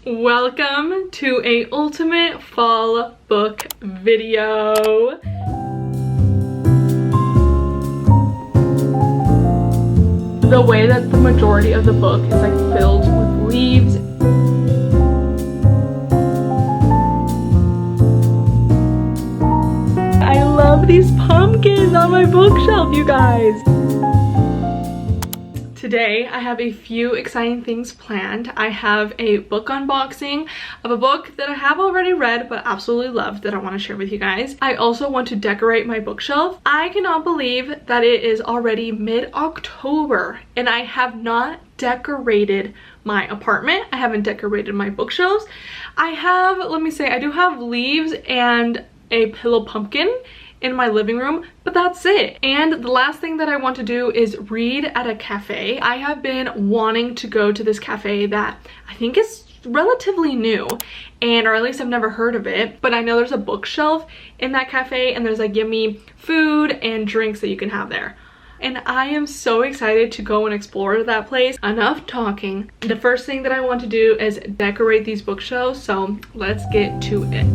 Welcome to a ultimate fall book video. The way that the majority of the book is like filled with leaves. I love these pumpkins on my bookshelf, you guys. Today I have a few exciting things planned. I have a book unboxing of a book that I have already read but absolutely loved that I want to share with you guys. I also want to decorate my bookshelf. I cannot believe that it is already mid-October and I have not decorated my apartment. I haven't decorated my bookshelves. I do have leaves and a pillow pumpkin in my living room, but that's it. And the last thing that I want to do is read at a cafe. I have been wanting to go to this cafe that I think is relatively new, or at least I've never heard of it, but I know there's a bookshelf in that cafe and there's like yummy food and drinks that you can have there. And I am so excited to go and explore that place. Enough talking. The first thing that I want to do is decorate these bookshelves, so let's get to it.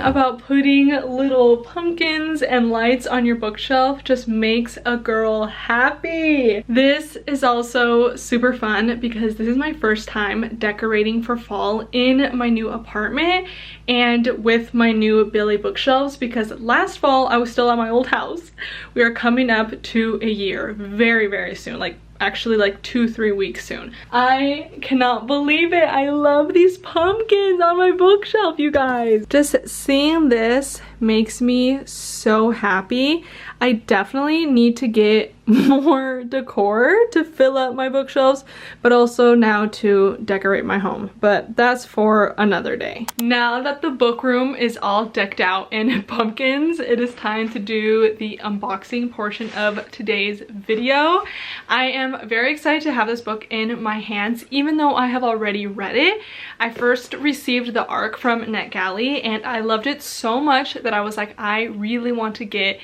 About putting little pumpkins and lights on your bookshelf just makes a girl happy. This is also super fun because this is my first time decorating for fall in my new apartment and with my new Billy bookshelves, because last fall I was still at my old house. We are coming up to a year very soon, actually like 2-3 weeks soon. I cannot believe it. I love these pumpkins on my bookshelf, you guys. Just seeing this makes me so happy. I definitely need to get more decor to fill up my bookshelves, but also now to decorate my home, but that's for another day. Now that the book room is all decked out in pumpkins, it is time to do the unboxing portion of today's video. I am very excited to have this book in my hands, even though I have already read it. I first received the ARC from NetGalley and I loved it so much that I was like, I really want to get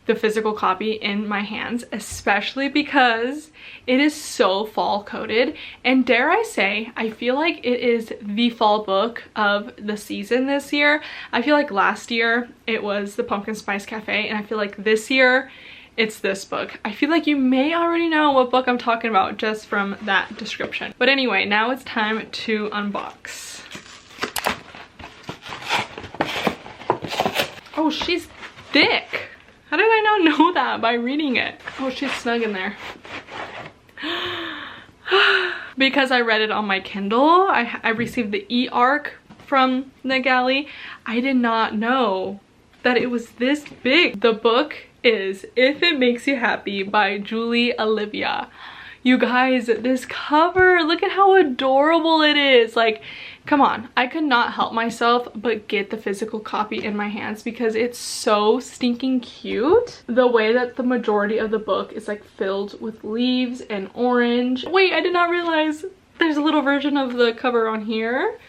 the physical copy in my hands, especially because it is so fall coded, and dare I say, I feel like it is the fall book of the season this year. I feel like last year it was the Pumpkin Spice Cafe, and I feel like this year it's this book. I feel like you may already know what book I'm talking about just from that description. But anyway, now it's time to unbox. Oh, she's thick. How did I not know that by reading it? Oh, she's snug in there. Because I read it on my Kindle, I received the e-ARC from NetGalley. I did not know that it was this big. The book is If It Makes You Happy by Julie Olivia. You guys, this cover, look at how adorable it is. Like, come on, I could not help myself but get the physical copy in my hands because it's so stinking cute. The way that the majority of the book is like filled with leaves and orange. Wait, I did not realize there's a little version of the cover on here.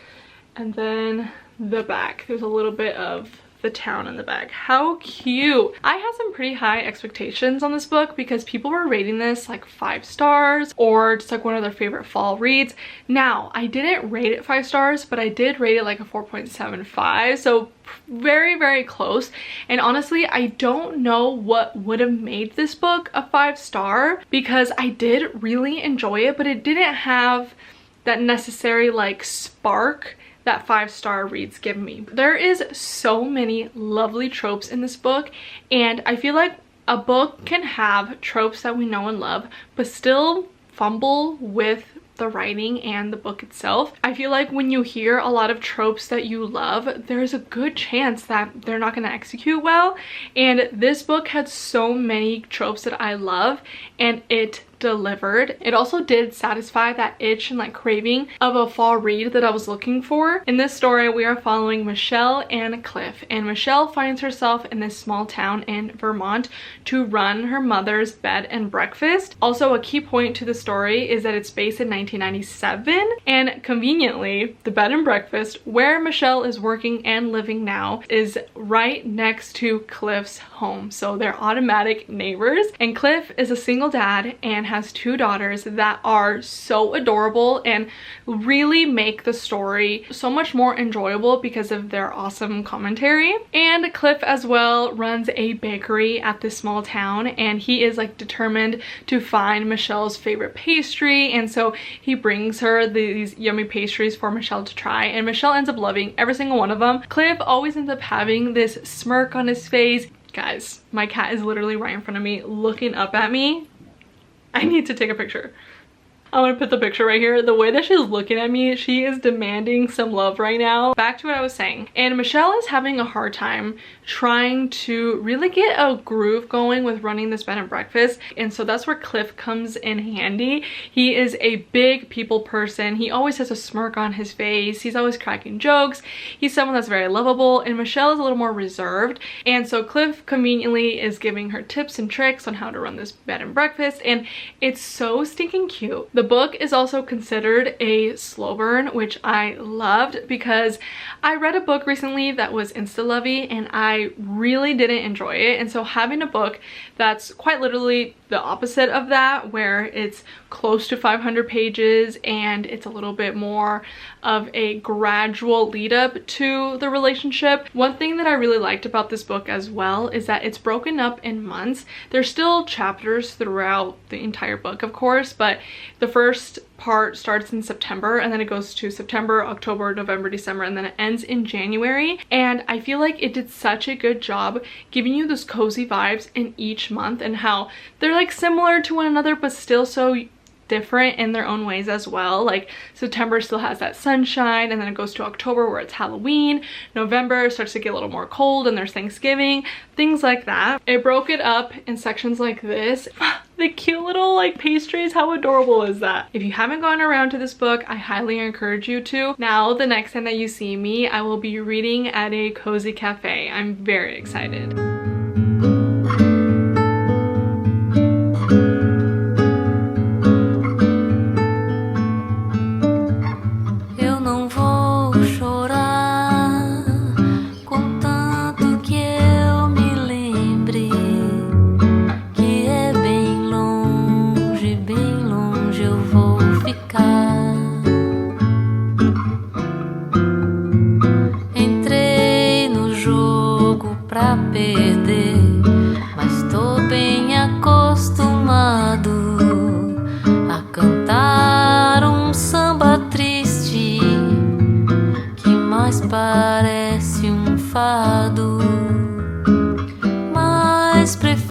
And then the back, there's a little bit of the town in the back. How cute. I had some pretty high expectations on this book because people were rating this like 5 stars or just like one of their favorite fall reads. Now, I didn't rate it 5 stars, but I did rate it like a 4.75, so very close. And honestly, I don't know what would have made this book a 5-star because I did really enjoy it, but it didn't have that necessary like spark that 5-star reads give me. There is so many lovely tropes in this book, and I feel like a book can have tropes that we know and love, but still fumble with the writing and the book itself. I feel like when you hear a lot of tropes that you love, there's a good chance that they're not going to execute well. And this book had so many tropes that I love, and it delivered. It also did satisfy that itch and like craving of a fall read that I was looking for. In this story, we are following Michelle and Cliff, and Michelle finds herself in this small town in Vermont to run her mother's bed and breakfast. Also, a key point to the story is that it's based in 1997, and conveniently, the bed and breakfast where Michelle is working and living now is right next to Cliff's home, so they're automatic neighbors. And Cliff is a single dad and has 2 daughters that are so adorable and really make the story so much more enjoyable because of their awesome commentary. And Cliff as well runs a bakery at this small town, and he is like determined to find Michelle's favorite pastry, and so he brings her these yummy pastries for Michelle to try, and Michelle ends up loving every single one of them. Cliff always ends up having this smirk on his face. Guys, my cat is literally right in front of me looking up at me. I need to take a picture. I'm gonna put the picture right here. The way that she's looking at me, she is demanding some love right now. Back to what I was saying. And Michelle is having a hard time trying to really get a groove going with running this bed and breakfast. And so that's where Cliff comes in handy. He is a big people person. He always has a smirk on his face. He's always cracking jokes. He's someone that's very lovable, and Michelle is a little more reserved. And so Cliff conveniently is giving her tips and tricks on how to run this bed and breakfast, and it's so stinking cute. The book is also considered a slow burn, which I loved because I read a book recently that was insta-lovey and I really didn't enjoy it. And so having a book that's quite literally the opposite of that, where it's close to 500 pages and it's a little bit more of a gradual lead up to the relationship. One thing that I really liked about this book as well is that it's broken up in months. There's still chapters throughout the entire book, of course, but the first part starts in September, and then it goes to September, October, November, December, and then it ends in January. And I feel like it did such a good job giving you those cozy vibes in each month, and how they're like similar to one another but still so different in their own ways as well. Like September still has that sunshine, and then it goes to October where it's Halloween. November starts to get a little more cold and there's Thanksgiving, things like that. It broke it up in sections like this. The cute little like pastries, how adorable is that? If you haven't gone around to this book, I highly encourage you to. Now the next time that you see me, I will be reading at a cozy cafe. I'm very excited. Pra perder